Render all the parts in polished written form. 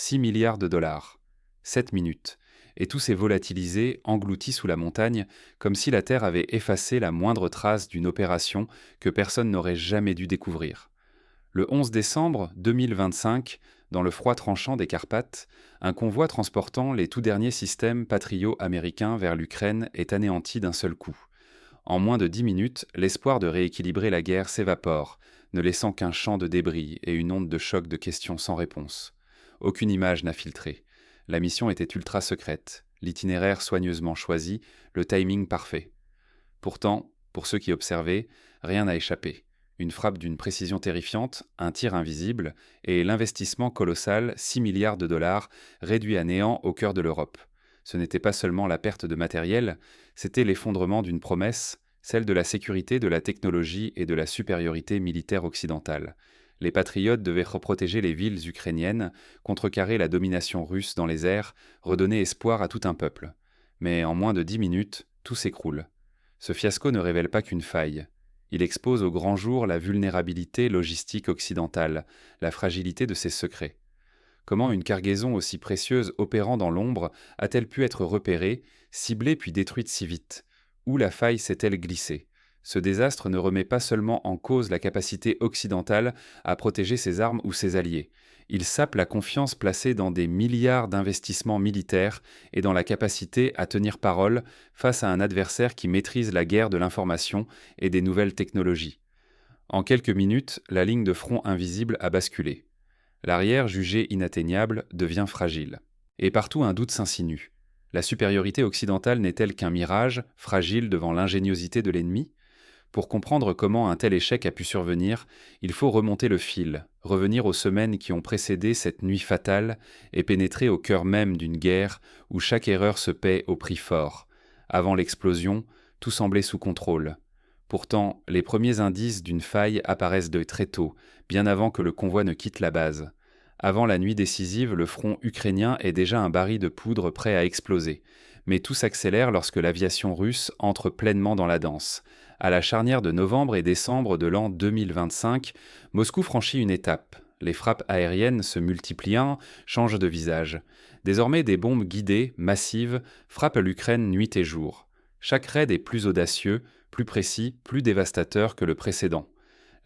6 milliards de dollars. 7 minutes. Et tout s'est volatilisé, englouti sous la montagne, comme si la Terre avait effacé la moindre trace d'une opération que personne n'aurait jamais dû découvrir. Le 11 décembre 2025, dans le froid tranchant des Carpates, un convoi transportant les tout derniers systèmes Patriot américains vers l'Ukraine est anéanti d'un seul coup. En moins de 10 minutes, l'espoir de rééquilibrer la guerre s'évapore, ne laissant qu'un champ de débris et une onde de choc de questions sans réponse. Aucune image n'a filtré. La mission était ultra secrète, l'itinéraire soigneusement choisi, le timing parfait. Pourtant, pour ceux qui observaient, rien n'a échappé. Une frappe d'une précision terrifiante, un tir invisible, et l'investissement colossal, 6 milliards de dollars, réduit à néant au cœur de l'Europe. Ce n'était pas seulement la perte de matériel, c'était l'effondrement d'une promesse, celle de la sécurité, de la technologie et de la supériorité militaire occidentale. Les patriotes devaient reprotéger les villes ukrainiennes, contrecarrer la domination russe dans les airs, redonner espoir à tout un peuple. Mais en moins de 10 minutes, tout s'écroule. Ce fiasco ne révèle pas qu'une faille. Il expose au grand jour la vulnérabilité logistique occidentale, la fragilité de ses secrets. Comment une cargaison aussi précieuse opérant dans l'ombre a-t-elle pu être repérée, ciblée puis détruite si vite? Où la faille s'est-elle glissée? Ce désastre ne remet pas seulement en cause la capacité occidentale à protéger ses armes ou ses alliés. Il sape la confiance placée dans des milliards d'investissements militaires et dans la capacité à tenir parole face à un adversaire qui maîtrise la guerre de l'information et des nouvelles technologies. En quelques minutes, la ligne de front invisible a basculé. L'arrière, jugé inatteignable, devient fragile. Et partout un doute s'insinue. La supériorité occidentale n'est-elle qu'un mirage, fragile devant l'ingéniosité de l'ennemi? Pour comprendre comment un tel échec a pu survenir, il faut remonter le fil, revenir aux semaines qui ont précédé cette nuit fatale et pénétrer au cœur même d'une guerre où chaque erreur se paie au prix fort. Avant l'explosion, tout semblait sous contrôle. Pourtant, les premiers indices d'une faille apparaissent de très tôt, bien avant que le convoi ne quitte la base. Avant la nuit décisive, le front ukrainien est déjà un baril de poudre prêt à exploser. Mais tout s'accélère lorsque l'aviation russe entre pleinement dans la danse. À la charnière de novembre et décembre de l'an 2025, Moscou franchit une étape. Les frappes aériennes se multipliant, changent de visage. Désormais, des bombes guidées, massives, frappent l'Ukraine nuit et jour. Chaque raid est plus audacieux, plus précis, plus dévastateur que le précédent.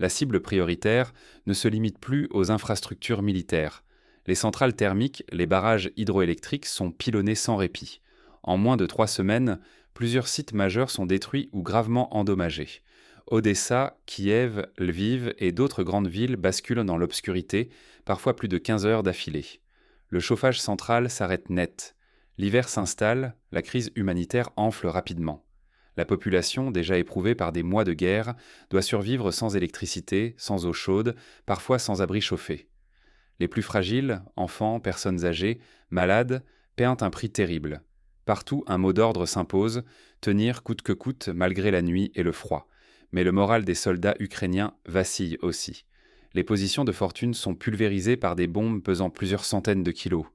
La cible prioritaire ne se limite plus aux infrastructures militaires. Les centrales thermiques, les barrages hydroélectriques sont pilonnés sans répit. En moins de 3 semaines, plusieurs sites majeurs sont détruits ou gravement endommagés. Odessa, Kiev, Lviv et d'autres grandes villes basculent dans l'obscurité, parfois plus de 15 heures d'affilée. Le chauffage central s'arrête net. L'hiver s'installe, la crise humanitaire enfle rapidement. La population, déjà éprouvée par des mois de guerre, doit survivre sans électricité, sans eau chaude, parfois sans abri chauffé. Les plus fragiles, enfants, personnes âgées, malades, paient un prix terrible. Partout, un mot d'ordre s'impose, tenir coûte que coûte malgré la nuit et le froid. Mais le moral des soldats ukrainiens vacille aussi. Les positions de fortune sont pulvérisées par des bombes pesant plusieurs centaines de kilos.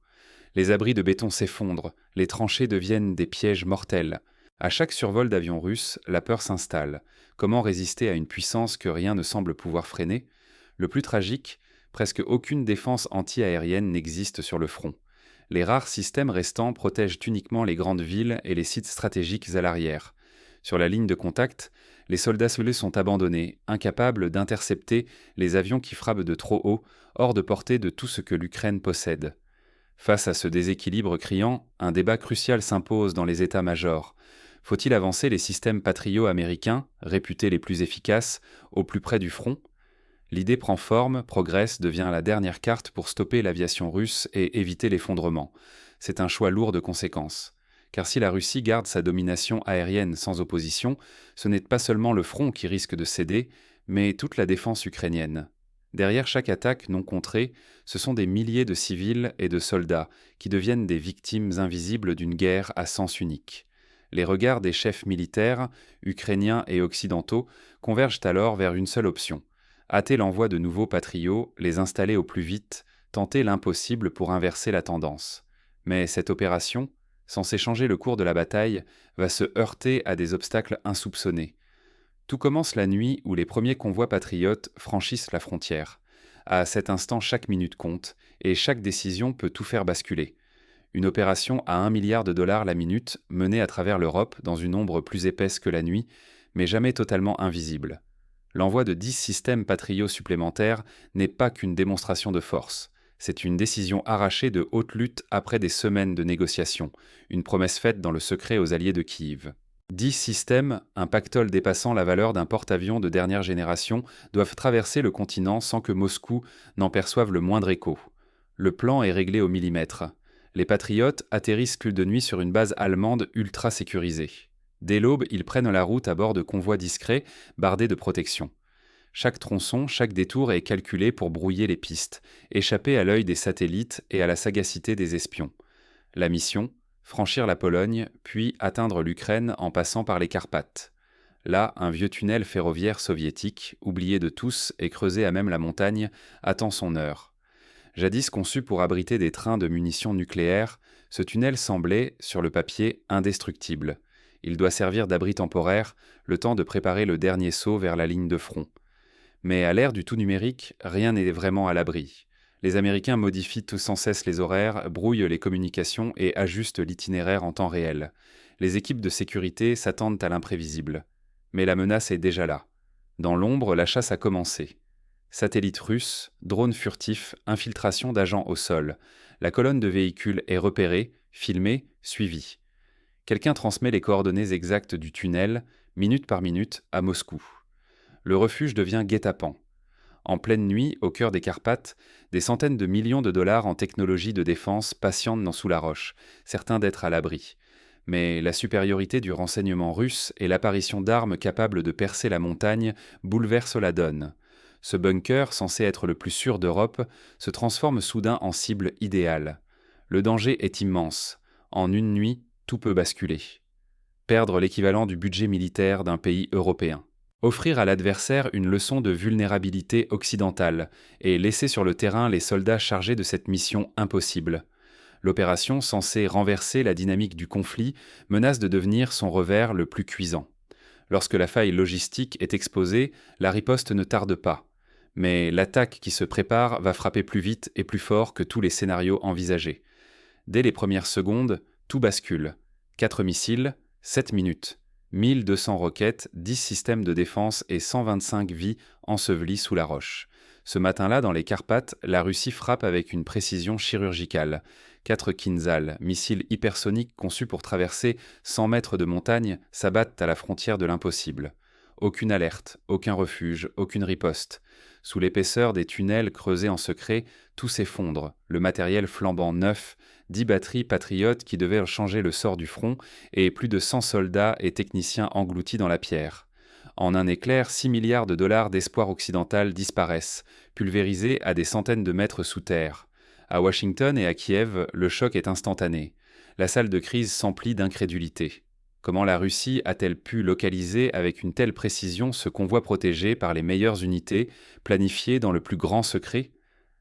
Les abris de béton s'effondrent, les tranchées deviennent des pièges mortels. À chaque survol d'avions russes, la peur s'installe. Comment résister à une puissance que rien ne semble pouvoir freiner? Le plus tragique, presque aucune défense anti-aérienne n'existe sur le front. Les rares systèmes restants protègent uniquement les grandes villes et les sites stratégiques à l'arrière. Sur la ligne de contact, les soldats soldés sont abandonnés, incapables d'intercepter les avions qui frappent de trop haut, hors de portée de tout ce que l'Ukraine possède. Face à ce déséquilibre criant, un débat crucial s'impose dans les états-majors. Faut-il avancer les systèmes Patriot américains, réputés les plus efficaces, au plus près du front? L'idée prend forme, progresse, devient la dernière carte pour stopper l'aviation russe et éviter l'effondrement. C'est un choix lourd de conséquences. Car si la Russie garde sa domination aérienne sans opposition, ce n'est pas seulement le front qui risque de céder, mais toute la défense ukrainienne. Derrière chaque attaque non contrée, ce sont des milliers de civils et de soldats qui deviennent des victimes invisibles d'une guerre à sens unique. Les regards des chefs militaires, ukrainiens et occidentaux, convergent alors vers une seule option: hâter l'envoi de nouveaux patriots, les installer au plus vite, tenter l'impossible pour inverser la tendance. Mais cette opération, censée changer le cours de la bataille, va se heurter à des obstacles insoupçonnés. Tout commence la nuit où les premiers convois patriotes franchissent la frontière. À cet instant, chaque minute compte, et chaque décision peut tout faire basculer. Une opération à 1 milliard de dollars la minute, menée à travers l'Europe dans une ombre plus épaisse que la nuit, mais jamais totalement invisible. L'envoi de 10 systèmes Patriot supplémentaires n'est pas qu'une démonstration de force. C'est une décision arrachée de haute lutte après des semaines de négociations, une promesse faite dans le secret aux alliés de Kiev. 10 systèmes, un pactole dépassant la valeur d'un porte-avions de dernière génération, doivent traverser le continent sans que Moscou n'en perçoive le moindre écho. Le plan est réglé au millimètre. Les patriotes atterrissent cul de nuit sur une base allemande ultra sécurisée. Dès l'aube, ils prennent la route à bord de convois discrets, bardés de protection. Chaque tronçon, chaque détour est calculé pour brouiller les pistes, échapper à l'œil des satellites et à la sagacité des espions. La mission, franchir la Pologne, puis atteindre l'Ukraine en passant par les Carpates. Là, un vieux tunnel ferroviaire soviétique, oublié de tous et creusé à même la montagne, attend son heure. Jadis conçu pour abriter des trains de munitions nucléaires, ce tunnel semblait, sur le papier, indestructible. Il doit servir d'abri temporaire, le temps de préparer le dernier saut vers la ligne de front. Mais à l'ère du tout numérique, rien n'est vraiment à l'abri. Les Américains modifient sans cesse les horaires, brouillent les communications et ajustent l'itinéraire en temps réel. Les équipes de sécurité s'attendent à l'imprévisible. Mais la menace est déjà là. Dans l'ombre, la chasse a commencé. Satellites russes, drones furtifs, infiltration d'agents au sol. La colonne de véhicules est repérée, filmée, suivie. Quelqu'un transmet les coordonnées exactes du tunnel, minute par minute, à Moscou. Le refuge devient guet-apens. En pleine nuit, au cœur des Carpates, des centaines de millions de dollars en technologie de défense patientent sous la roche, certains d'être à l'abri. Mais la supériorité du renseignement russe et l'apparition d'armes capables de percer la montagne bouleversent la donne. Ce bunker, censé être le plus sûr d'Europe, se transforme soudain en cible idéale. Le danger est immense. En une nuit, tout peut basculer. Perdre l'équivalent du budget militaire d'un pays européen. Offrir à l'adversaire une leçon de vulnérabilité occidentale et laisser sur le terrain les soldats chargés de cette mission impossible. L'opération, censée renverser la dynamique du conflit, menace de devenir son revers le plus cuisant. Lorsque la faille logistique est exposée, la riposte ne tarde pas. Mais l'attaque qui se prépare va frapper plus vite et plus fort que tous les scénarios envisagés. Dès les premières secondes, tout bascule. 4 missiles, 7 minutes. 1200 roquettes, 10 systèmes de défense et 125 vies ensevelies sous la roche. Ce matin-là, dans les Carpates, la Russie frappe avec une précision chirurgicale. 4 Kinzhal, missiles hypersoniques conçus pour traverser 100 mètres de montagne, s'abattent à la frontière de l'impossible. Aucune alerte, aucun refuge, aucune riposte. Sous l'épaisseur des tunnels creusés en secret, tout s'effondre, le matériel flambant neuf, 10 batteries patriotes qui devaient changer le sort du front et plus de 100 soldats et techniciens engloutis dans la pierre. En un éclair, 6 milliards de dollars d'espoir occidental disparaissent, pulvérisés à des centaines de mètres sous terre. À Washington et à Kiev, le choc est instantané. La salle de crise s'emplit d'incrédulité. Comment la Russie a-t-elle pu localiser avec une telle précision ce convoi protégé par les meilleures unités, planifié dans le plus grand secret ?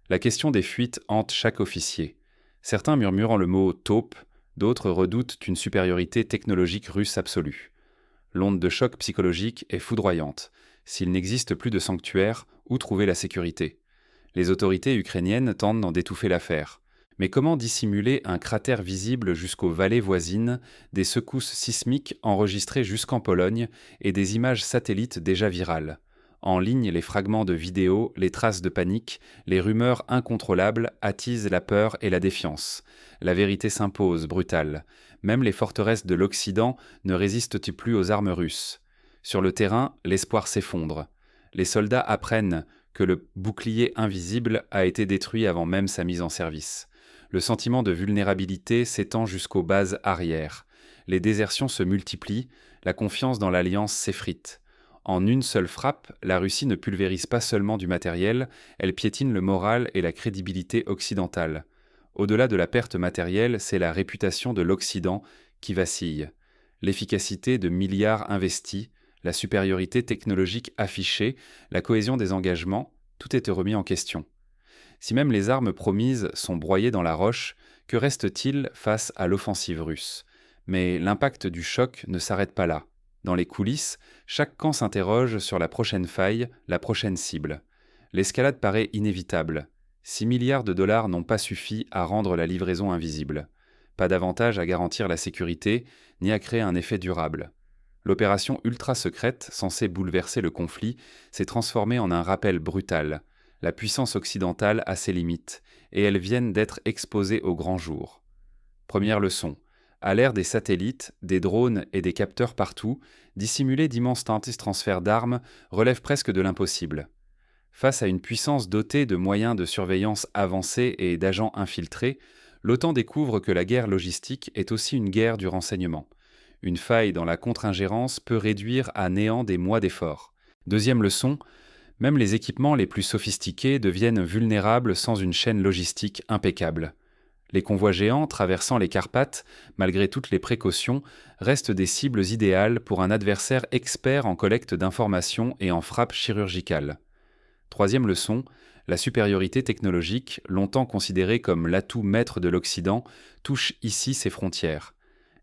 La question des fuites hante chaque officier. Certains murmurent le mot « taupe », d'autres redoutent une supériorité technologique russe absolue. L'onde de choc psychologique est foudroyante. S'il n'existe plus de sanctuaire, où trouver la sécurité ? Les autorités ukrainiennes tentent d'en détouffer l'affaire. Mais comment dissimuler un cratère visible jusqu'aux vallées voisines, des secousses sismiques enregistrées jusqu'en Pologne et des images satellites déjà virales ? En ligne, les fragments de vidéos, les traces de panique, les rumeurs incontrôlables attisent la peur et la défiance. La vérité s'impose, brutale. Même les forteresses de l'Occident ne résistent plus aux armes russes. Sur le terrain, l'espoir s'effondre. Les soldats apprennent que le bouclier invisible a été détruit avant même sa mise en service. Le sentiment de vulnérabilité s'étend jusqu'aux bases arrières. Les désertions se multiplient, la confiance dans l'alliance s'effrite. En une seule frappe, la Russie ne pulvérise pas seulement du matériel, elle piétine le moral et la crédibilité occidentale. Au-delà de la perte matérielle, c'est la réputation de l'Occident qui vacille. L'efficacité de milliards investis, la supériorité technologique affichée, la cohésion des engagements, tout est remis en question. Si même les armes promises sont broyées dans la roche, que reste-t-il face à l'offensive russe ? Mais l'impact du choc ne s'arrête pas là. Dans les coulisses, chaque camp s'interroge sur la prochaine faille, la prochaine cible. L'escalade paraît inévitable. 6 milliards de dollars n'ont pas suffi à rendre la livraison invisible. Pas d'avantage à garantir la sécurité, ni à créer un effet durable. L'opération ultra-secrète, censée bouleverser le conflit, s'est transformée en un rappel brutal. La puissance occidentale a ses limites, et elles viennent d'être exposées au grand jour. Première leçon. À l'ère des satellites, des drones et des capteurs partout, dissimuler d'immenses transferts d'armes relève presque de l'impossible. Face à une puissance dotée de moyens de surveillance avancés et d'agents infiltrés, l'OTAN découvre que la guerre logistique est aussi une guerre du renseignement. Une faille dans la contre-ingérence peut réduire à néant des mois d'efforts. Deuxième leçon, même les équipements les plus sophistiqués deviennent vulnérables sans une chaîne logistique impeccable. Les convois géants traversant les Carpates, malgré toutes les précautions, restent des cibles idéales pour un adversaire expert en collecte d'informations et en frappe chirurgicale. Troisième leçon, la supériorité technologique, longtemps considérée comme l'atout maître de l'Occident, touche ici ses frontières.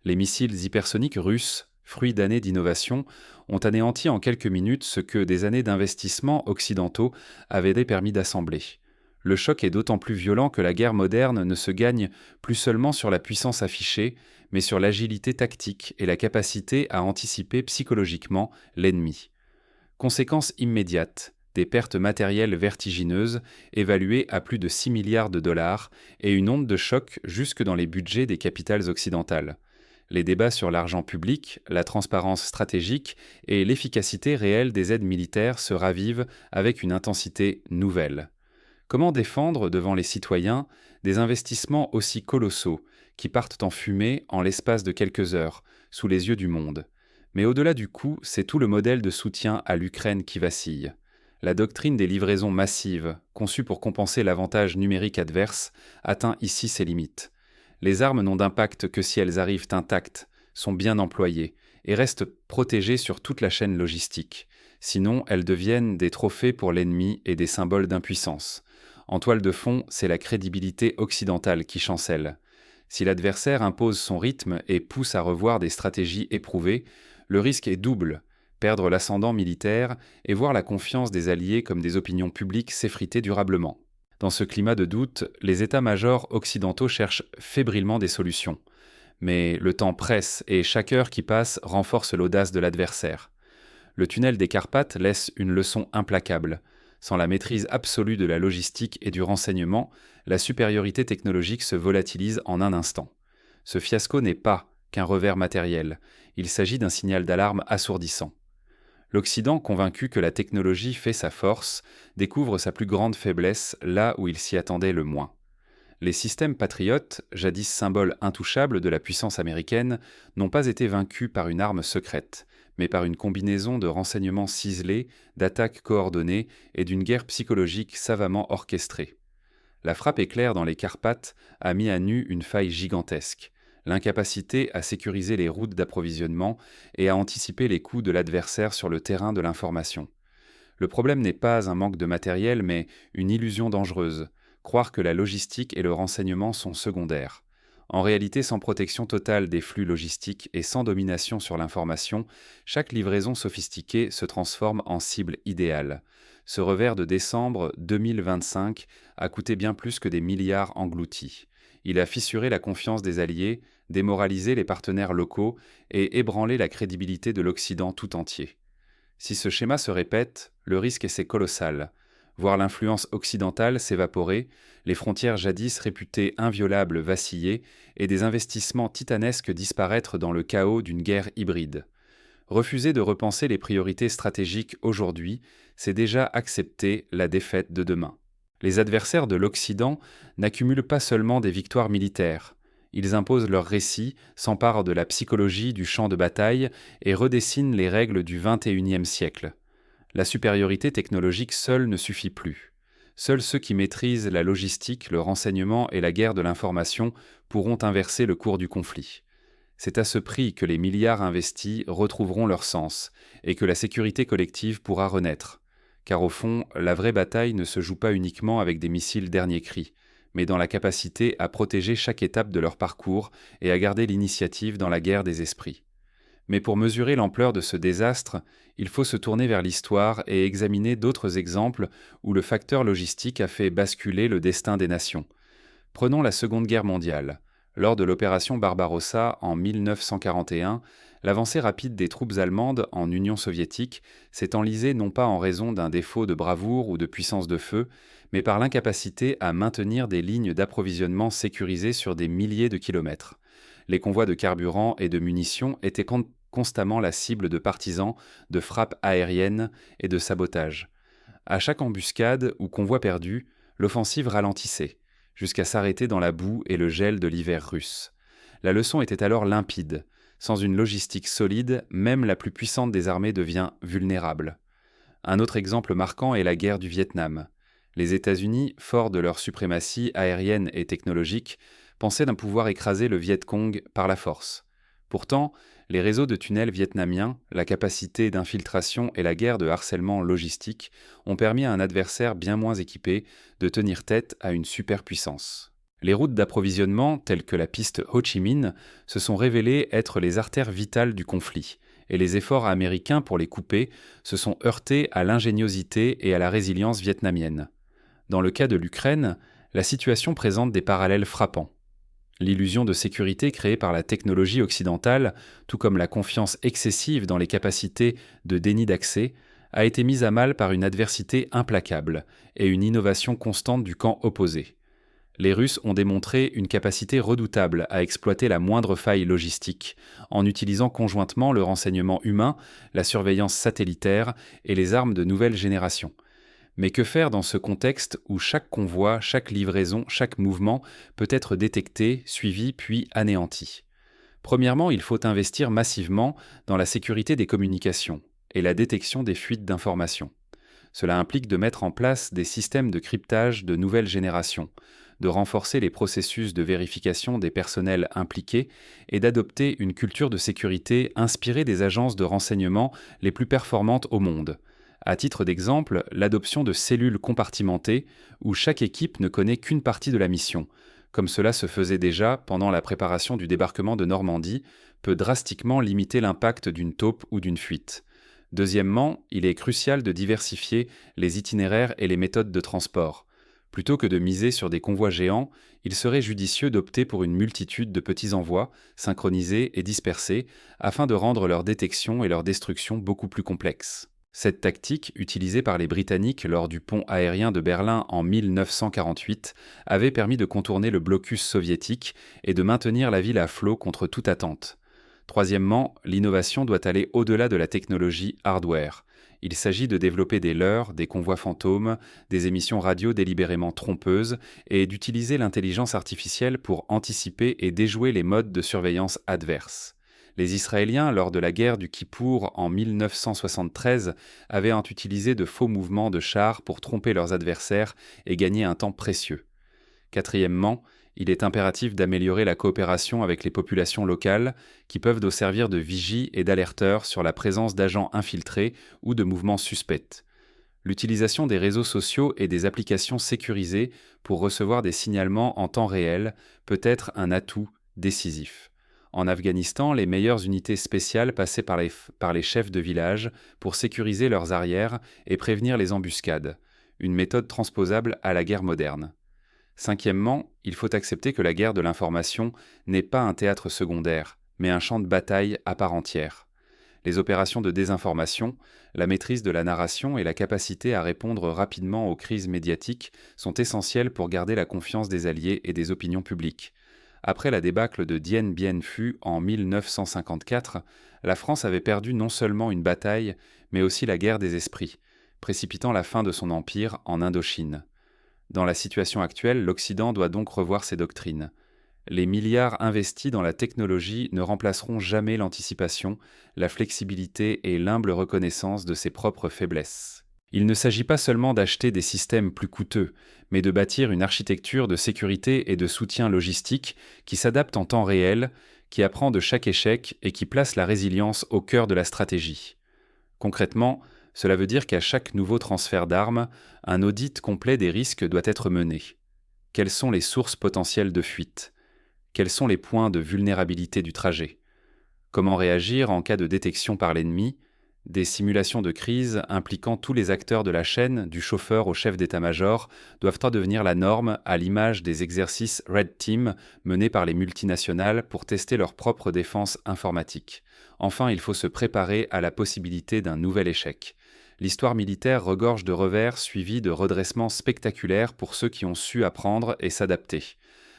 Les missiles hypersoniques russes, fruits d'années d'innovation, ont anéanti en quelques minutes ce que des années d'investissements occidentaux avaient permis d'assembler. Le choc est d'autant plus violent que la guerre moderne ne se gagne plus seulement sur la puissance affichée, mais sur l'agilité tactique et la capacité à anticiper psychologiquement l'ennemi. Conséquence immédiate, des pertes matérielles vertigineuses, évaluées à plus de 6 milliards de dollars, et une onde de choc jusque dans les budgets des capitales occidentales. Les débats sur l'argent public, la transparence stratégique et l'efficacité réelle des aides militaires se ravivent avec une intensité nouvelle. Comment défendre devant les citoyens des investissements aussi colossaux qui partent en fumée en l'espace de quelques heures, sous les yeux du monde? Mais au-delà du coût, c'est tout le modèle de soutien à l'Ukraine qui vacille. La doctrine des livraisons massives, conçue pour compenser l'avantage numérique adverse, atteint ici ses limites. Les armes n'ont d'impact que si elles arrivent intactes, sont bien employées et restent protégées sur toute la chaîne logistique. Sinon, elles deviennent des trophées pour l'ennemi et des symboles d'impuissance. En toile de fond, c'est la crédibilité occidentale qui chancelle. Si l'adversaire impose son rythme et pousse à revoir des stratégies éprouvées, le risque est double. Perdre l'ascendant militaire et voir la confiance des alliés comme des opinions publiques s'effriter durablement. Dans ce climat de doute, les états-majors occidentaux cherchent fébrilement des solutions. Mais le temps presse et chaque heure qui passe renforce l'audace de l'adversaire. Le tunnel des Carpates laisse une leçon implacable. Sans la maîtrise absolue de la logistique et du renseignement, la supériorité technologique se volatilise en un instant. Ce fiasco n'est pas qu'un revers matériel, il s'agit d'un signal d'alarme assourdissant. L'Occident, convaincu que la technologie fait sa force, découvre sa plus grande faiblesse là où il s'y attendait le moins. Les systèmes patriotes, jadis symbole intouchable de la puissance américaine, n'ont pas été vaincus par une arme secrète, mais par une combinaison de renseignements ciselés, d'attaques coordonnées et d'une guerre psychologique savamment orchestrée. La frappe éclair dans les Carpates a mis à nu une faille gigantesque. L'incapacité à sécuriser les routes d'approvisionnement et à anticiper les coups de l'adversaire sur le terrain de l'information. Le problème n'est pas un manque de matériel, mais une illusion dangereuse, croire que la logistique et le renseignement sont secondaires. En réalité, sans protection totale des flux logistiques et sans domination sur l'information, chaque livraison sophistiquée se transforme en cible idéale. Ce revers de décembre 2025 a coûté bien plus que des milliards engloutis. Il a fissuré la confiance des alliés, démoralisé les partenaires locaux et ébranlé la crédibilité de l'Occident tout entier. Si ce schéma se répète, le risque est colossal. Voir l'influence occidentale s'évaporer, les frontières jadis réputées inviolables vaciller et des investissements titanesques disparaître dans le chaos d'une guerre hybride. Refuser de repenser les priorités stratégiques aujourd'hui, c'est déjà accepter la défaite de demain. Les adversaires de l'Occident n'accumulent pas seulement des victoires militaires. Ils imposent leurs récits, s'emparent de la psychologie du champ de bataille et redessinent les règles du XXIe siècle. La supériorité technologique seule ne suffit plus. Seuls ceux qui maîtrisent la logistique, le renseignement et la guerre de l'information pourront inverser le cours du conflit. C'est à ce prix que les milliards investis retrouveront leur sens et que la sécurité collective pourra renaître. Car au fond, la vraie bataille ne se joue pas uniquement avec des missiles dernier cri, mais dans la capacité à protéger chaque étape de leur parcours et à garder l'initiative dans la guerre des esprits. Mais pour mesurer l'ampleur de ce désastre, il faut se tourner vers l'histoire et examiner d'autres exemples où le facteur logistique a fait basculer le destin des nations. Prenons la Seconde Guerre mondiale. Lors de l'opération Barbarossa en 1941, l'avancée rapide des troupes allemandes en Union soviétique s'est enlisée non pas en raison d'un défaut de bravoure ou de puissance de feu, mais par l'incapacité à maintenir des lignes d'approvisionnement sécurisées sur des milliers de kilomètres. Les convois de carburant et de munitions étaient constamment la cible de partisans, de frappes aériennes et de sabotage. À chaque embuscade ou convoi perdu, l'offensive ralentissait, jusqu'à s'arrêter dans la boue et le gel de l'hiver russe. La leçon était alors limpide. Sans une logistique solide, même la plus puissante des armées devient vulnérable. Un autre exemple marquant est la guerre du Vietnam. Les États-Unis, forts de leur suprématie aérienne et technologique, pensaient d'un pouvoir écraser le Viet Cong par la force. Pourtant, les réseaux de tunnels vietnamiens, la capacité d'infiltration et la guerre de harcèlement logistique ont permis à un adversaire bien moins équipé de tenir tête à une superpuissance. Les routes d'approvisionnement, telles que la piste Ho Chi Minh, se sont révélées être les artères vitales du conflit, et les efforts américains pour les couper se sont heurtés à l'ingéniosité et à la résilience vietnamienne. Dans le cas de l'Ukraine, la situation présente des parallèles frappants. L'illusion de sécurité créée par la technologie occidentale, tout comme la confiance excessive dans les capacités de déni d'accès, a été mise à mal par une adversité implacable et une innovation constante du camp opposé. Les Russes ont démontré une capacité redoutable à exploiter la moindre faille logistique, en utilisant conjointement le renseignement humain, la surveillance satellitaire et les armes de nouvelle génération. Mais que faire dans ce contexte où chaque convoi, chaque livraison, chaque mouvement peut être détecté, suivi puis anéanti? Premièrement, il faut investir massivement dans la sécurité des communications et la détection des fuites d'informations. Cela implique de mettre en place des systèmes de cryptage de nouvelle génération, de renforcer les processus de vérification des personnels impliqués et d'adopter une culture de sécurité inspirée des agences de renseignement les plus performantes au monde. À titre d'exemple, l'adoption de cellules compartimentées où chaque équipe ne connaît qu'une partie de la mission, comme cela se faisait déjà pendant la préparation du débarquement de Normandie, peut drastiquement limiter l'impact d'une taupe ou d'une fuite. Deuxièmement, il est crucial de diversifier les itinéraires et les méthodes de transport. Plutôt que de miser sur des convois géants, il serait judicieux d'opter pour une multitude de petits envois, synchronisés et dispersés, afin de rendre leur détection et leur destruction beaucoup plus complexes. Cette tactique, utilisée par les Britanniques lors du pont aérien de Berlin en 1948, avait permis de contourner le blocus soviétique et de maintenir la ville à flot contre toute attente. Troisièmement, l'innovation doit aller au-delà de la technologie hardware. Il s'agit de développer des leurres, des convois fantômes, des émissions radio délibérément trompeuses et d'utiliser l'intelligence artificielle pour anticiper et déjouer les modes de surveillance adverses. Les Israéliens, lors de la guerre du Kippour en 1973, avaient utilisé de faux mouvements de chars pour tromper leurs adversaires et gagner un temps précieux. Quatrièmement, il est impératif d'améliorer la coopération avec les populations locales qui peuvent nous servir de vigie et d'alerteurs sur la présence d'agents infiltrés ou de mouvements suspects. L'utilisation des réseaux sociaux et des applications sécurisées pour recevoir des signalements en temps réel peut être un atout décisif. En Afghanistan, les meilleures unités spéciales passaient par les chefs de village pour sécuriser leurs arrières et prévenir les embuscades, une méthode transposable à la guerre moderne. Cinquièmement, il faut accepter que la guerre de l'information n'est pas un théâtre secondaire, mais un champ de bataille à part entière. Les opérations de désinformation, la maîtrise de la narration et la capacité à répondre rapidement aux crises médiatiques sont essentielles pour garder la confiance des alliés et des opinions publiques. Après la débâcle de Dien Bien Phu en 1954, la France avait perdu non seulement une bataille, mais aussi la guerre des esprits, précipitant la fin de son empire en Indochine. Dans la situation actuelle, l'Occident doit donc revoir ses doctrines. Les milliards investis dans la technologie ne remplaceront jamais l'anticipation, la flexibilité et l'humble reconnaissance de ses propres faiblesses. Il ne s'agit pas seulement d'acheter des systèmes plus coûteux, mais de bâtir une architecture de sécurité et de soutien logistique qui s'adapte en temps réel, qui apprend de chaque échec et qui place la résilience au cœur de la stratégie. Concrètement, cela veut dire qu'à chaque nouveau transfert d'armes, un audit complet des risques doit être mené. Quelles sont les sources potentielles de fuite? Quels sont les points de vulnérabilité du trajet? Comment réagir en cas de détection par l'ennemi? Des simulations de crise impliquant tous les acteurs de la chaîne, du chauffeur au chef d'état-major, doivent devenir la norme à l'image des exercices Red Team menés par les multinationales pour tester leur propre défense informatique. Enfin, il faut se préparer à la possibilité d'un nouvel échec. L'histoire militaire regorge de revers suivis de redressements spectaculaires pour ceux qui ont su apprendre et s'adapter.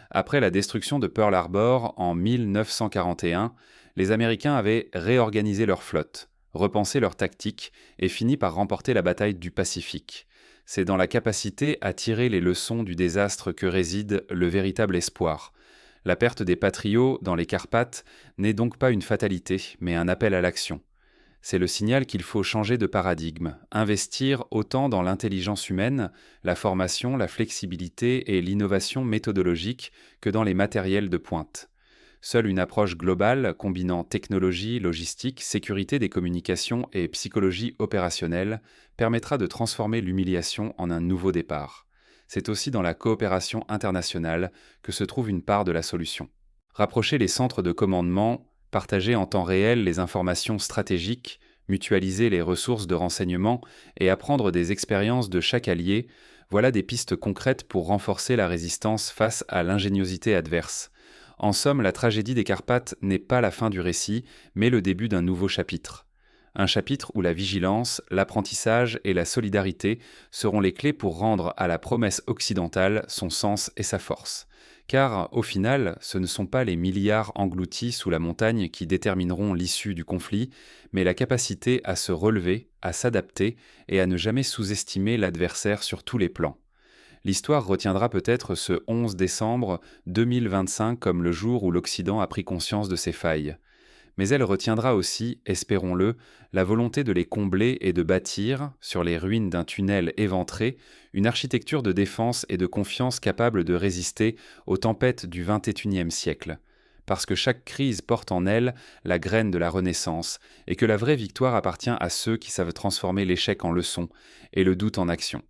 Après la destruction de Pearl Harbor en 1941, les Américains avaient réorganisé leur flotte, repensé leurs tactiques et fini par remporter la bataille du Pacifique. C'est dans la capacité à tirer les leçons du désastre que réside le véritable espoir. La perte des Patriots dans les Carpates n'est donc pas une fatalité, mais un appel à l'action. C'est le signal qu'il faut changer de paradigme, investir autant dans l'intelligence humaine, la formation, la flexibilité et l'innovation méthodologique que dans les matériels de pointe. Seule une approche globale, combinant technologie, logistique, sécurité des communications et psychologie opérationnelle, permettra de transformer l'humiliation en un nouveau départ. C'est aussi dans la coopération internationale que se trouve une part de la solution. Rapprocher les centres de commandement, partager en temps réel les informations stratégiques, mutualiser les ressources de renseignement et apprendre des expériences de chaque allié, voilà des pistes concrètes pour renforcer la résistance face à l'ingéniosité adverse. En somme, la tragédie des Carpates n'est pas la fin du récit, mais le début d'un nouveau chapitre. Un chapitre où la vigilance, l'apprentissage et la solidarité seront les clés pour rendre à la promesse occidentale son sens et sa force. Car, au final, ce ne sont pas les milliards engloutis sous la montagne qui détermineront l'issue du conflit, mais la capacité à se relever, à s'adapter et à ne jamais sous-estimer l'adversaire sur tous les plans. L'histoire retiendra peut-être ce 11 décembre 2025 comme le jour où l'Occident a pris conscience de ses failles. Mais elle retiendra aussi, espérons-le, la volonté de les combler et de bâtir, sur les ruines d'un tunnel éventré, une architecture de défense et de confiance capable de résister aux tempêtes du XXIe siècle. Parce que chaque crise porte en elle la graine de la Renaissance, et que la vraie victoire appartient à ceux qui savent transformer l'échec en leçon et le doute en action.